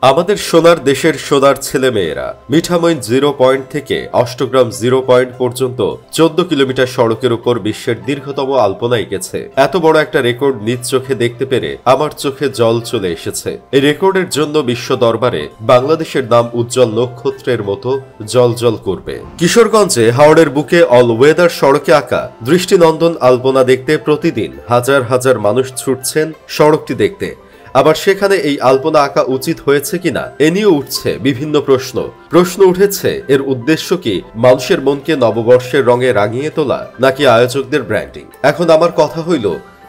আমাদের সোনার দেশের সোনার ছেলেমেয়েরা মিঠামইন 0 পয়েন্ট থেকে অষ্টগ্রাম 0 পয়েন্ট পর্যন্ত 14 কিলোমিটার সড়কের উপর বিশ্বের দীর্ঘতম আলপনা এঁকেছে। এত বড় একটা রেকর্ড নিজ চোখে দেখতে পেরে আমার চোখে জল চলে এসেছে। এই রেকর্ডের জন্য বিশ্ব দরবারে বাংলাদেশের নাম উজ্জ্বল নক্ষত্রের মতো জ্বলজ্বল করবে। কিশোরগঞ্জে হাওড়ের বুকে অল ওয়েদার সড়কে আঁকা দৃষ্টিনন্দন আলপনা দেখতে প্রতিদিন হাজার হাজার মানুষ ছুটছেন সড়কটি দেখতে। আবার সেখানে এই আলপনা আঁকা উচিত হয়েছে কিনা এ নিয়ে উঠছে বিভিন্ন প্রশ্ন উঠেছে এর উদ্দেশ্য কি মানুষের মনকে নববর্ষের রঙে রাঙিয়ে তোলা নাকি আয়োজকদের ব্র্যান্ডিং। এখন আমার কথা হইল,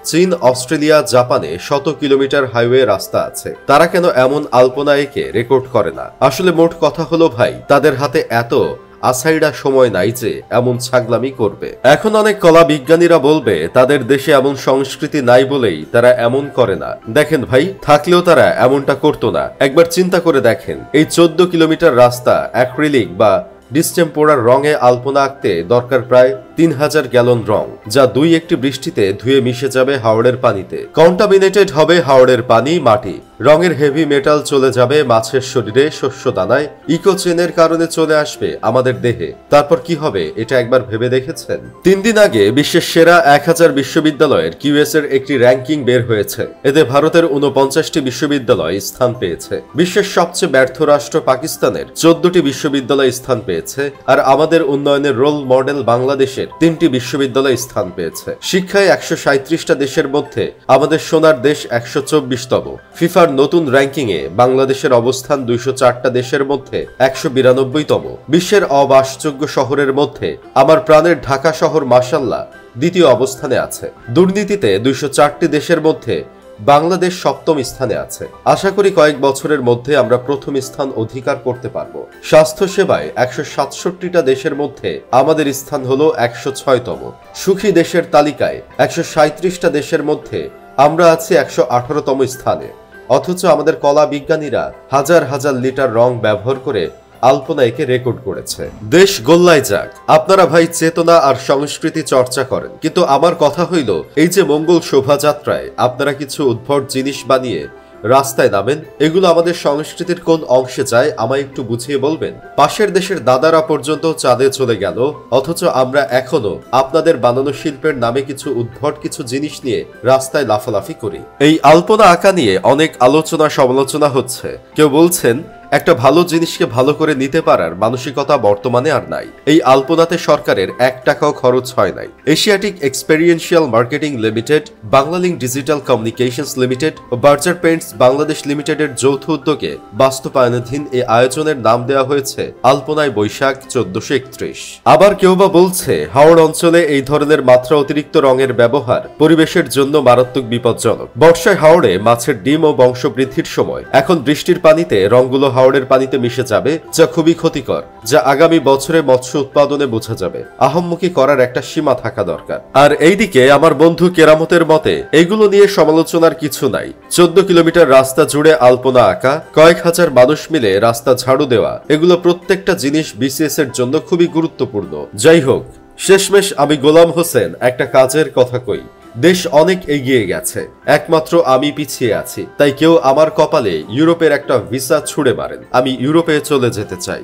চীন, অস্ট্রেলিয়া, জাপানে শত কিলোমিটার হাইওয়ে রাস্তা আছে, তারা কেন এমন আলপনা এঁকে রেকর্ড করে না? আসলে মোট কথা হলো ভাই, তাদের হাতে এত আসাইডা সময় নাই যে এমন ছাগলামি করবে। এখন অনেক কলা বিজ্ঞানীরা বলবে তাদের দেশে এমন সংস্কৃতি নাই বলেই তারা এমন করে না। দেখেন ভাই, থাকলেও তারা এমনটা করতো না। একবার চিন্তা করে দেখেন, এই 14 কিলোমিটার রাস্তা অ্যাক্রিলিক বা ডিস্টেম্পোরার রঙে আলপনা আঁকতে দরকার প্রায় 3000 গ্যালন রং, যা 2-1টি বৃষ্টিতে ধুয়ে মিশে যাবে হাওড়ের পানিতে। কন্টামিনেটেড হবে হাওড়ের পানি, মাটি। রঙের হেভি মেটাল চলে যাবে মাছের শরীরে, শস্য দানায়, ইকোচেনের কারণে চলে আসবে আমাদের দেহে। তারপর কি হবে এটা একবার ভেবে দেখেছেন? 3 দিন আগে বিশ্বের সেরা 1000 বিশ্ববিদ্যালয়ের কিউএস এর একটি র্যাঙ্কিং বের হয়েছে। এতে ভারতের 49টি বিশ্ববিদ্যালয় স্থান পেয়েছে। বিশ্বের সবচেয়ে ব্যর্থ রাষ্ট্র পাকিস্তানের 14টি বিশ্ববিদ্যালয় স্থান পেয়েছে। আর আমাদের উন্নয়নের রোল মডেল বাংলাদেশের 3টি বিশ্ববিদ্যালয় স্থান পেয়েছে। শিক্ষায় 137টা দেশের মধ্যে আমাদের সোনার দেশ 124তম। ফিফার নতুন র্যাঙ্কিংয়ে বাংলাদেশের অবস্থান 204টা দেশের মধ্যে 192তম। বিশ্বের অবাসযোগ্য শহরের মধ্যে আমার প্রাণের ঢাকা শহর মাশাআল্লাহ দ্বিতীয় অবস্থানে আছে। দুর্নীতিতে 204টি দেশের মধ্যে বাংলাদেশ 7ম স্থানে আছে। আশা করি কয়েক বছরের মধ্যে আমরা প্রথম স্থান অধিকার করতে পারব। স্বাস্থ্য সেবায় 167টা দেশের মধ্যে আমাদের স্থান হলো 106তম। সুখী দেশের তালিকায় 137টা দেশের মধ্যে আমরা আছি 118তম স্থানে। অথচ আমাদের কলা বিজ্ঞানীরা হাজার হাজার লিটার রং ব্যবহার করে আলপনা এঁকে রেকর্ড করেছে। দেশ গোল্লায় যাক, আপনারা ভাই চেতনা আর সংস্কৃতি চর্চা করেন, কিন্তু আমার কথা হইল, এই যে মঙ্গল শোভাযাত্রায় আপনারা কিছু উদ্ভট জিনিস বানিয়ে রাস্তায় নামেন, এগুলো আমাদের সংস্কৃতির কোন অংশে যায় আমায় একটু বুঝিয়ে বলবেন? পাশের দেশের দাদারা পর্যন্ত চাঁদে চলে গেল, অথচ আমরা এখনো আপনাদের বানানো শিল্পের নামে কিছু উদ্ভট কিছু জিনিস নিয়ে রাস্তায় লাফালাফি করি। এই আলপনা আঁকা নিয়ে অনেক আলোচনা সমালোচনা হচ্ছে। কেউ বলছেন একটা ভালো জিনিসকে ভালো করে নিতে পারার মানসিকতা বর্তমানে আর নাই। এই আলপনাতে সরকারের 1 টাকাও খরচ হয় নাই। Asiatic experiential marketing limited, Banglalink digital communications limited ও বার্জার পেইন্টস বাংলাদেশ লিমিটেডের যৌথ উদ্যোগে বাস্তবায়নাধীন এই আয়োজনের নাম দেওয়া হয়েছে আলপনায় বৈশাখ 1431। আবার কেউ বা বলছে হাওড় অঞ্চলে এই ধরনের মাত্রা অতিরিক্ত রঙের ব্যবহার পরিবেশের জন্য মারাত্মক বিপজ্জনক। বর্ষায় হাওড়ে মাছের ডিম ও বংশবৃদ্ধির সময় এখন বৃষ্টির পানিতে রঙগুলো হাওড়ের পানিতে মিশে যাবে, যা খুবই ক্ষতিকর, যা আগামী বছরে মৎস্য উৎপাদনে বোঝা যাবে। আহাম্মকি করার একটা সীমা থাকা দরকার। আর এইদিকে আমার বন্ধু কেরামতের মতে এগুলো নিয়ে সমালোচনার কিছু নাই। 14 কিলোমিটার রাস্তা জুড়ে আলপনা আঁকা, কয়েক হাজার মানুষ মিলে রাস্তা ঝাড়ু দেওয়া, এগুলো প্রত্যেকটা জিনিস বিসিএস এর জন্য খুবই গুরুত্বপূর্ণ। যাই হোক, শেষমেশ আমি গোলাম হোসেন একটা কাজের কথা কই। দেশ অনেক এগিয়ে গেছে, একমাত্র আমি পিছিয়ে আছি। তাই কেউ আমার কপালে ইউরোপের একটা ভিসা ছুঁড়ে মারেন, আমি ইউরোপে চলে যেতে চাই।